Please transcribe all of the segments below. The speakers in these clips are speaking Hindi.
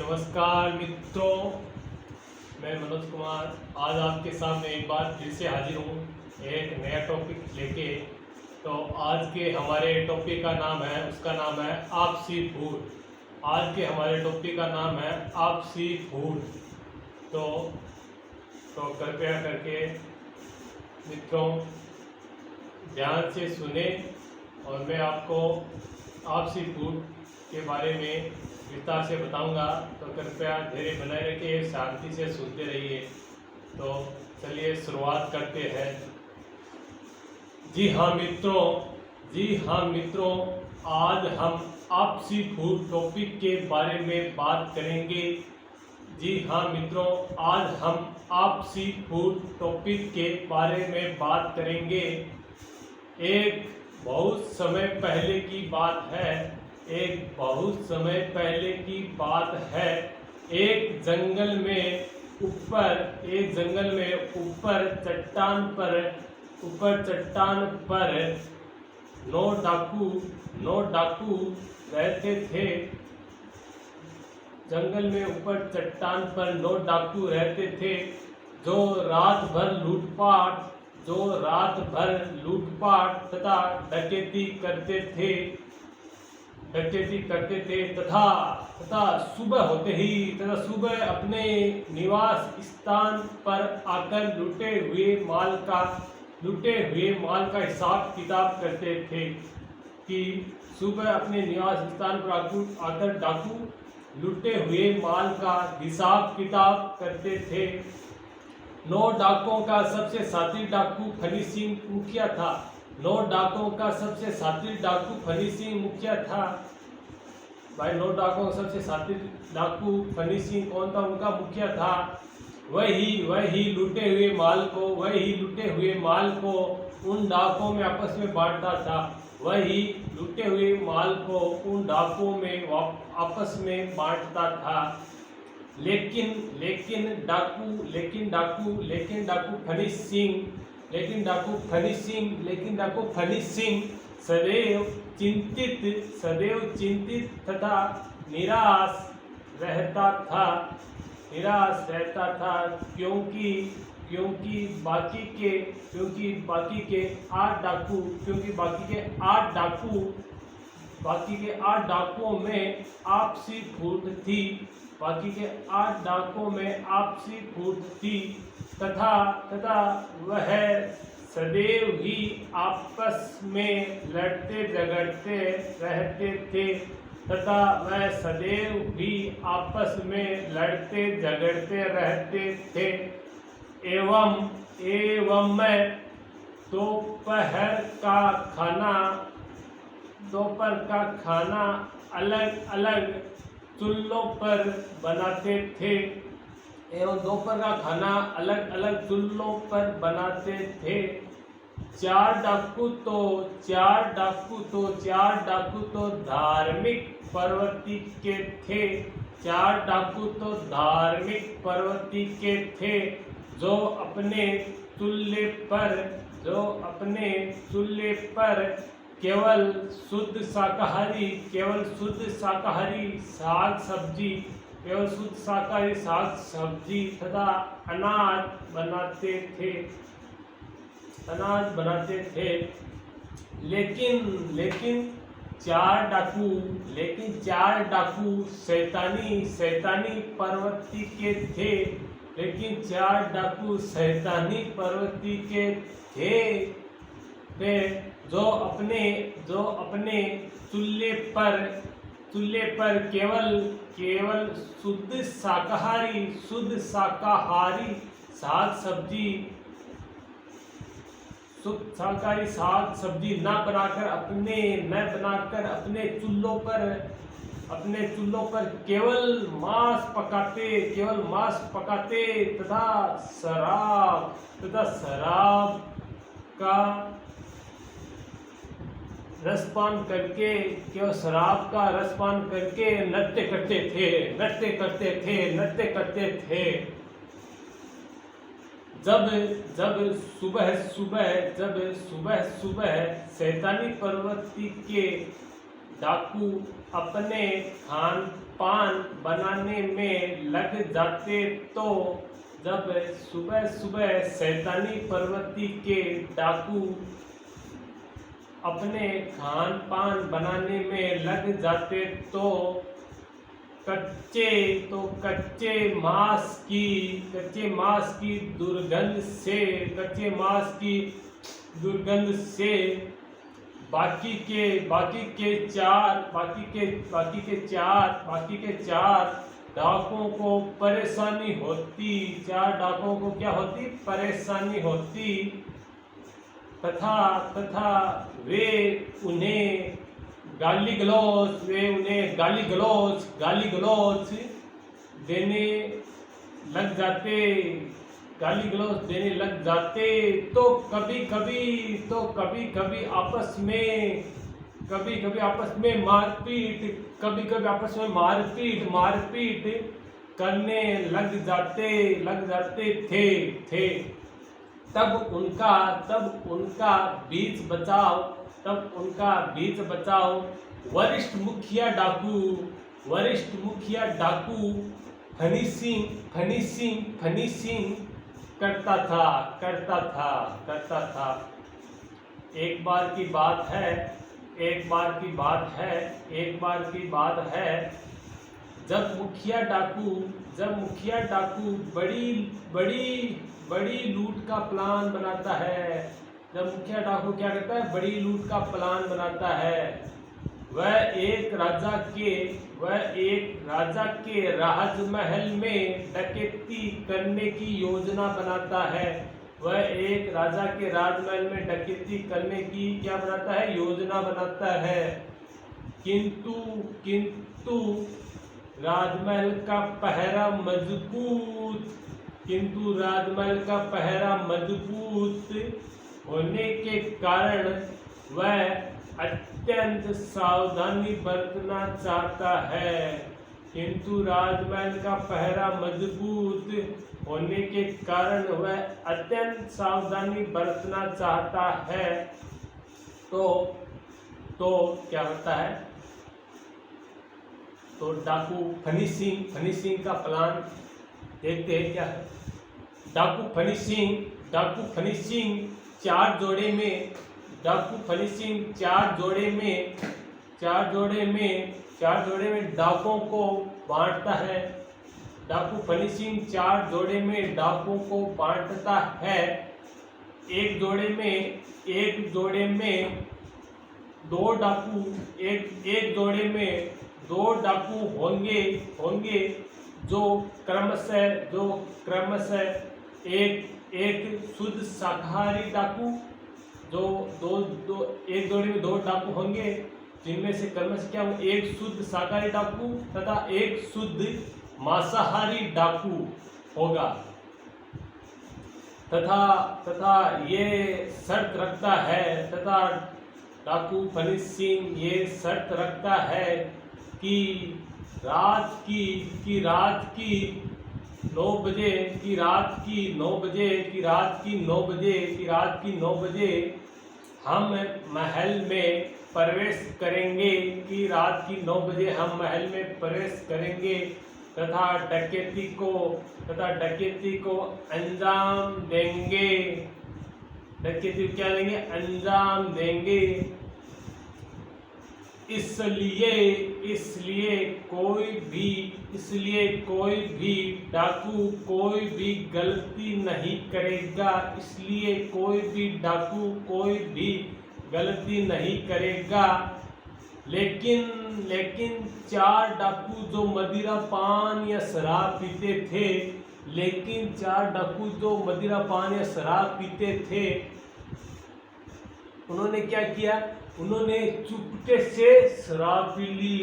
नमस्कार मित्रों, मैं मनोज कुमार आज आपके सामने एक बार फिर से हाजिर हूँ एक नया टॉपिक लेके। तो आज के हमारे टॉपिक का नाम है, उसका नाम है आपसी फूड। आज के हमारे टॉपिक का नाम है आपसी फूड। तो कृपया करके मित्रों ध्यान से सुने और मैं आपको आपसी फूड के बारे में विस्तार से बताऊंगा। तो कृपया धैर्य बनाए रखिए, शांति से सुनते रहिए। तो चलिए शुरुआत करते हैं। जी हाँ मित्रों, आज हम आपसी फूड टॉपिक के बारे में बात करेंगे। जी हाँ मित्रों, आज हम आपसी फूड टॉपिक के बारे में बात करेंगे। एक बहुत समय पहले की बात है, एक जंगल में ऊपर चट्टान पर नौ डाकू रहते थे। जंगल में ऊपर चट्टान पर 9 डाकू रहते थे जो रात भर लूटपाट तथा डकैती करते थे तथा सुबह अपने निवास स्थान पर आकर लूटे हुए माल का हिसाब किताब करते थे। कि सुबह अपने निवास स्थान पर आकर डाकू लूटे हुए माल का हिसाब किताब करते थे। 9 डाकुओं का सबसे शातिर डाकू फनी सिंह मुखिया था। 9 डाकुओं का सबसे शातिर डाकू फनी सिंह मुखिया था। भाई 9 डाकुओं का सबसे शातिर डाकू फनी सिंह कौन था? उनका मुखिया था। वही लूटे हुए माल को उन डाकुओं में आपस में बांटता था। लेकिन डाकू फनी सिंह सदैव चिंतित तथा निराश रहता था क्योंकि बाकी के 8 डाकुओं में आपसी फूट थी तथा वह सदैव ही आपस में लड़ते झगड़ते रहते थे। एवं दोपहर का खाना अलग चूल्हों पर बनाते थे। 4 डाकू तो धार्मिक प्रवृत्ति के थे जो अपने चूल्हे पर केवल शुद्ध शाकाहारी साग सब्जी तथा अनाज बनाते थे। लेकिन 4 डाकू शैतानी प्रवृत्ति के थे जो अपने चूल्हे पर केवल शुद्ध शाकाहारी साग सब्जी न बनाकर अपने चूल्हों पर केवल मांस पकाते तथा शराब का रसपान करके नृत्य करते थे। जब सुबह शैतानी प्रवृत्ति के डाकू अपने खान पान बनाने में लग जाते तो जब सुबह सुबह शैतानी प्रवृत्ति के डाकू अपने खान पान बनाने में लग जाते तो कच्चे मांस की दुर्गंध से बाकी के चार डाकुओं को परेशानी होती। चार डाकुओं को क्या होती? परेशानी होती। तथा वे उन्हें गाली गलौज देने लग जाते तो कभी कभी आपस में मारपीट करने लग जाते थे। तब उनका बीच बचाव वरिष्ठ मुखिया डाकू फनी सिंह करता था। एक बार की बात है जब मुखिया डाकू बड़ी लूट का प्लान बनाता है। जब मुखिया डाकू क्या करता है? बड़ी लूट का प्लान बनाता है। वह एक राजा के राजमहल में डकैती करने की योजना बनाता है। वह एक राजा के राजमहल में डकैती करने की क्या बनाता है? योजना बनाता है। किंतु राजमहल का पहरा मजबूत होने के कारण वह अत्यंत सावधानी बरतना चाहता है। किंतु राजमहल का पहरा मजबूत होने के कारण वह अत्यंत सावधानी बरतना चाहता है। तो क्या होता है? तो डाकू फनी सिंह का प्लान देखते हैं क्या है। डाकू फनी सिंह चार जोड़े में डाकुओं को बांटता है। डाकू फनी सिंह चार जोड़े में डाकुओं को बांटता है। एक जोड़े में दो डाकू होंगे जो क्रमशः एक शुद्ध शाकाहारी डाकू एक जोड़े में दो डाकू होंगे जिनमें से क्रमशः क्या हो? एक शुद्ध शाकाहारी डाकू तथा एक शुद्ध मांसाहारी डाकू होगा। तथा ये शर्त रखता है डाकू फनी सिंह ये शर्त रखता है कि रात की 9 बजे हम महल में प्रवेश करेंगे तथा डकैती को अंजाम देंगे। इसलिए कोई भी डाकू कोई भी गलती नहीं करेगा। लेकिन चार डाकू जो मदिरा पान या शराब पीते थे उन्होंने क्या किया? उन्होंने चुपके से शराब पी ली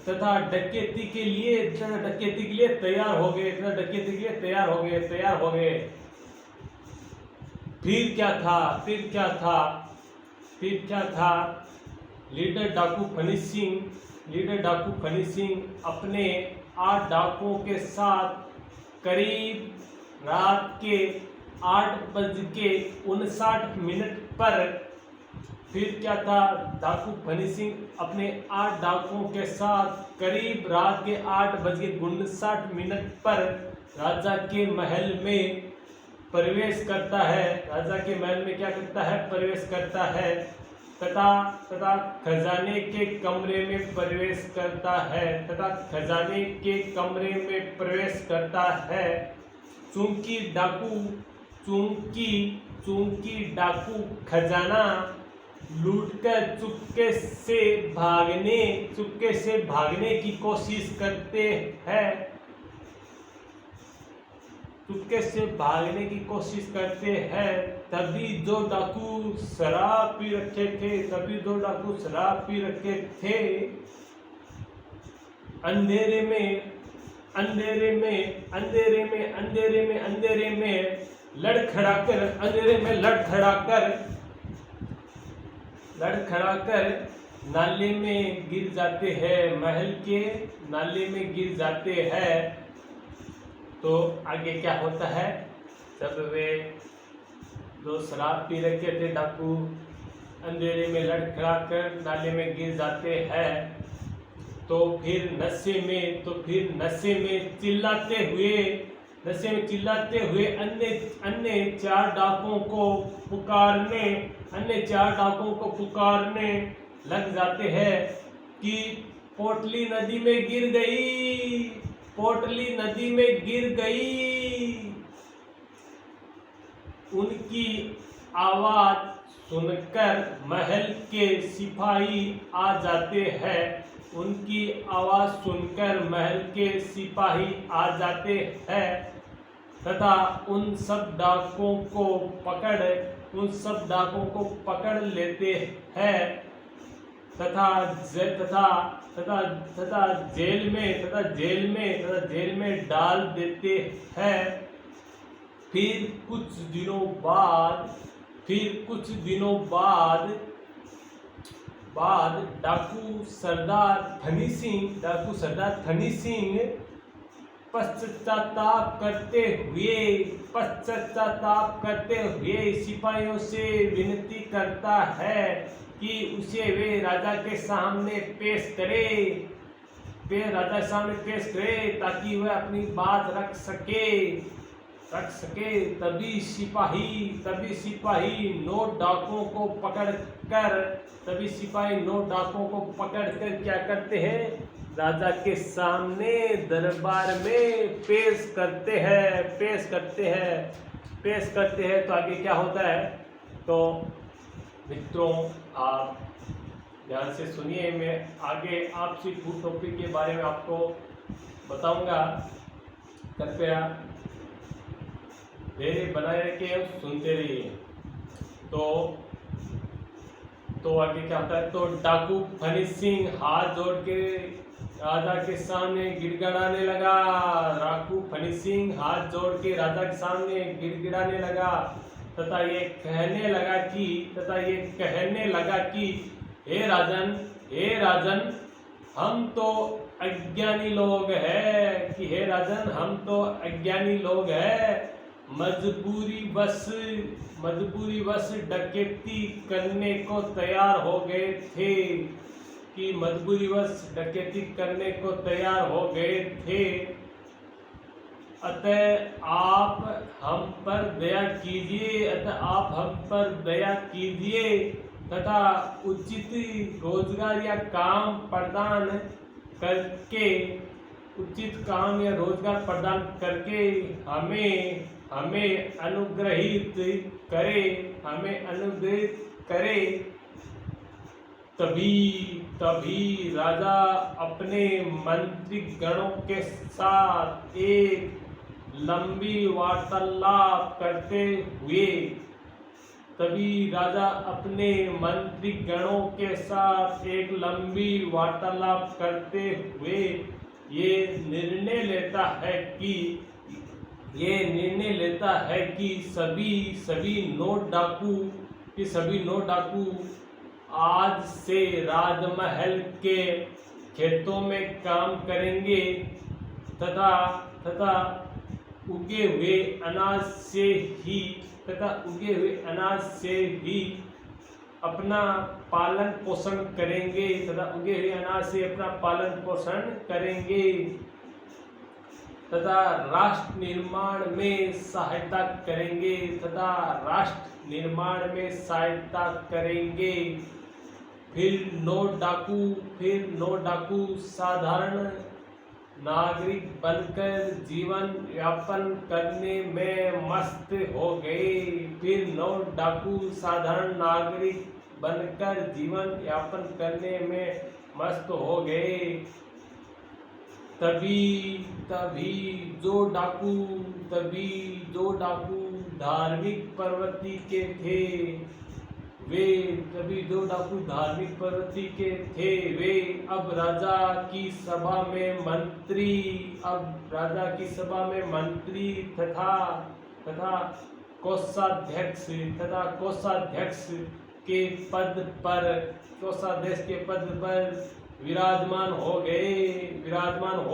तथा डकैती के लिए तैयार हो गए। फिर क्या था? लीडर डाकू फनी सिंह अपने 8 डाकुओं के साथ करीब रात के 8:59 पर फिर क्या था, डाकू फनी सिंह अपने 8 डाकुओं के साथ करीब रात के 8:59 पर राजा के महल में प्रवेश करता है। राजा के महल में क्या करता है, प्रवेश करता है तथा खजाने के कमरे में प्रवेश करता है खजाने के कमरे में प्रवेश करता है। चूंकि डाकू खजाना लूटकर चुपके से भागने की कोशिश करते हैं तभी दो डाकू शराब पी रखे थे। अंधेरे में लड़खड़ाकर नाले में गिर जाते हैं, महल के नाले में गिर जाते हैं। तो आगे क्या होता है, जब वे जो शराब पी रखे थे डाकू अंधेरे में लड़खड़ाकर नाले में गिर जाते हैं, तो फिर नशे में चिल्लाते हुए अन्य 4 डाकुओं को पुकारने लग जाते हैं कि पोटली नदी में गिर गई। उनकी आवाज सुनकर महल के सिपाही आ जाते हैं तथा उन सब डाकुओं को पकड़ लेते हैं तथा जेल में डाल देते हैं। फिर कुछ दिनों बाद डाकू सरदार धनी सिंह पश्चाताप करते हुए सिपाहियों से विनती करता है कि उसे वे राजा के सामने पेश करे ताकि वह अपनी बात रख सके। तभी सिपाही 9 डाकुओं को पकड़कर क्या करते हैं, राजा के सामने दरबार में पेश करते हैं। तो आगे क्या होता है, तो मित्रों आप ध्यान से सुनिए। मैं आगे आपसी फूड टॉपिक के बारे में आपको बताऊंगा, कृपया धैर्य बनाए रखिए और सुनते रहिए। तो आगे क्या होता है, तो डाकू फनी सिंह हाथ जोड़ के राजा के सामने गिड़गिड़ाने लगा। तथा ये कहने लगा कि हे राजन हम तो अज्ञानी लोग हैं मजबूरीवश डकैती करने को तैयार हो गए थे अतः आप हम पर दया कीजिए तथा उचित रोजगार या काम प्रदान करके हमें अनुग्रहित करे। तभी राजा अपने मंत्रीगणों के साथ एक लंबी वार्तालाप करते हुए ये निर्णय लेता है कि सभी 9 डाकू आज से राजमहल के खेतों में काम करेंगे तथा उगे हुए अनाज से ही अपना पालन पोषण करेंगे तथा राष्ट्र निर्माण में सहायता करेंगे। फिर नो डाकू साधारण नागरिक बनकर जीवन यापन करने में मस्त हो गए। तभी जो डाकू धार्मिक प्रवृत्ति के थे वे अब राजा की सभा में मंत्री तथा कोषाध्यक्ष के पद पर विराजमान हो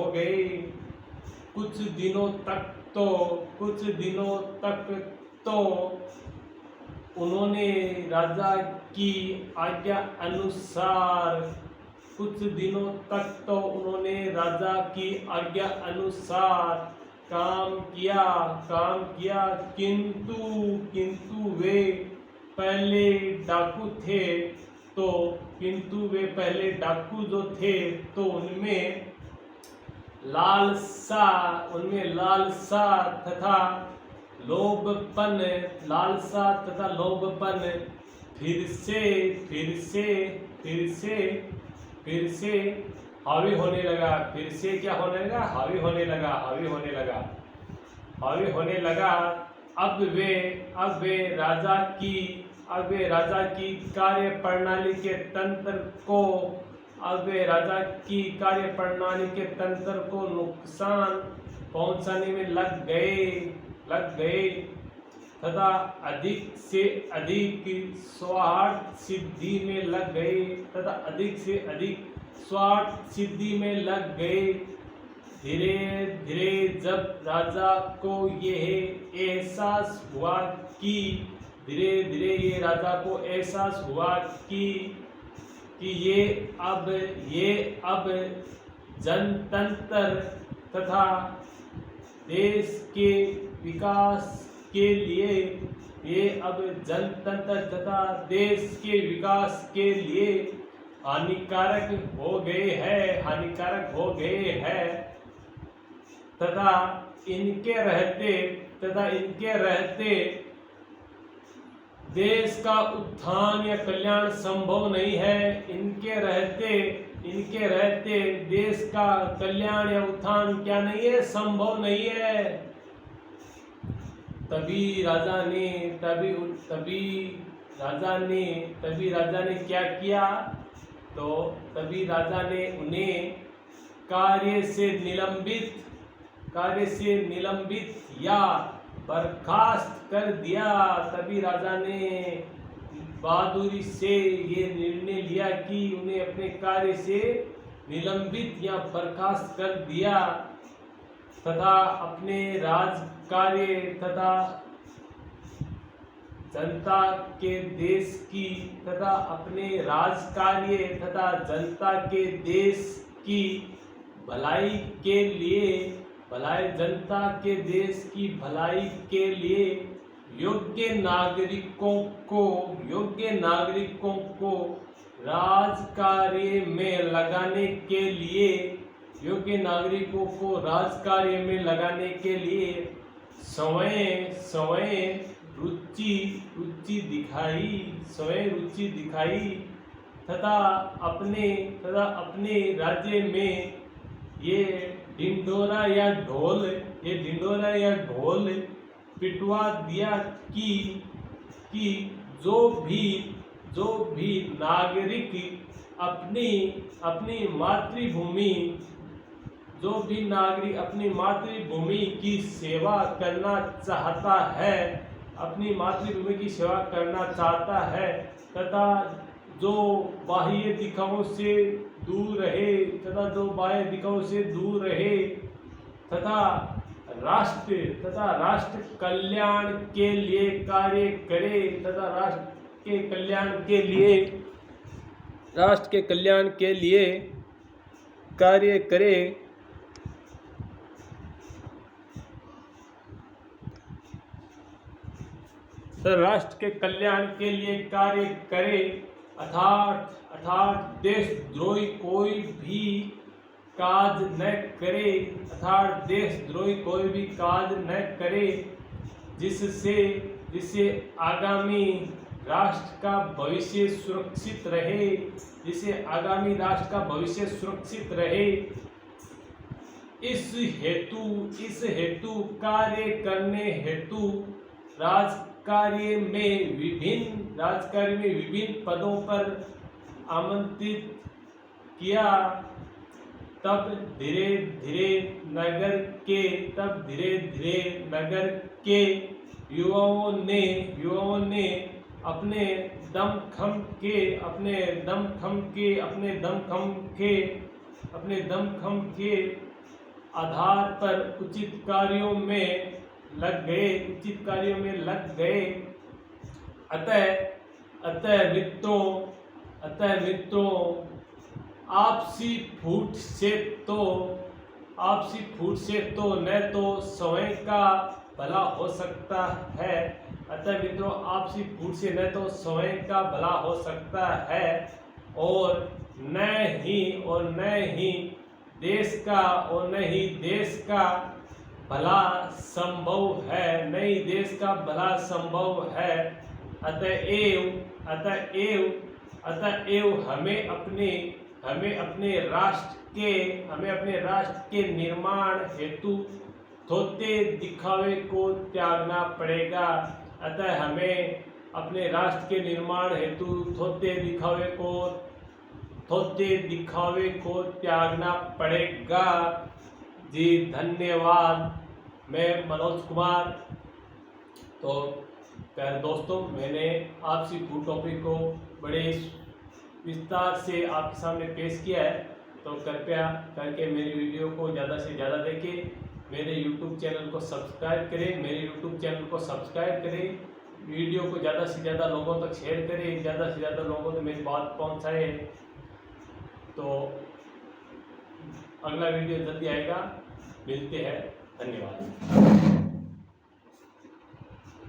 गए। कुछ दिनों तक तो उन्होंने राजा की आज्ञा अनुसार काम किया, किंतु वे पहले डाकू जो थे तो उनमें लालसा तथा लोभपन फिर से हावी होने लगा। अब वे राजा की कार्यप्रणाली के तंत्र को नुकसान पहुंचाने में लग गए तथा अधिक से अधिक स्वार्थ सिद्धि में लग गए। धीरे धीरे जब राजा को यह एहसास हुआ कि ये अब जनतंत्र तथा देश के विकास के लिए हानिकारक हो गए हैं तथा इनके रहते देश का उत्थान या कल्याण संभव नहीं है। इनके रहते देश का कल्याण या उत्थान क्या नहीं है, संभव नहीं है। तभी राजा ने क्या किया, तो तभी राजा ने उन्हें कार्य से निलंबित या बर्खास्त कर दिया। तभी राजा ने बहादुरी से ये निर्णय लिया कि उन्हें अपने कार्य से निलंबित या बर्खास्त कर दिया तथा अपने राज कार्य तथा जनता के देश की भलाई के लिए योग्य नागरिकों को राज कार्य में लगाने के लिए स्वयं रुचि दिखाई तथा अपने राज्य में ये ढिंढोरा या ढोल पिटवा दिया कि जो भी नागरिक अपनी मातृभूमि की सेवा करना चाहता है तथा जो बाह्य दिखावों से दूर रहे तथा राष्ट्र तथा राष्ट्र कल्याण के लिए कार्य करे तथा राष्ट्र के कल्याण के लिए कार्य करे। राष्ट्र के कल्याण के लिए कार्य करे अर्थात देशद्रोही कोई भी काज न करे जिससे आगामी राष्ट्र का भविष्य सुरक्षित रहे। इस हेतु कार्य करने हेतु राजकार्य में विभिन्न पदों पर आमंत्रित किया। तब धीरे धीरे नगर के युवाओं ने अपने दमखम के आधार पर उचित कार्यों में लग गए। अतः मित्रों आपसी फूट से तो न तो स्वयं का भला हो सकता है और न ही देश का भला संभव है। अतएव हमें अपने राष्ट्र के निर्माण हेतु थोथे दिखावे को त्यागना पड़ेगा। जी धन्यवाद। मैं मनोज कुमार। तो प्यारे दोस्तों, मैंने आपसी फूड टॉपिक को बड़े विस्तार से आपके सामने पेश किया है। तो कृपया करके मेरी वीडियो को ज़्यादा से ज़्यादा देखें। मेरे YouTube चैनल को सब्सक्राइब करें। वीडियो को ज़्यादा से ज़्यादा लोगों तक शेयर करें, ज़्यादा से ज़्यादा लोगों तक मेरी बात पहुंचाए। तो अगला वीडियो जल्दी आएगा। मिलते हैं। धन्यवाद।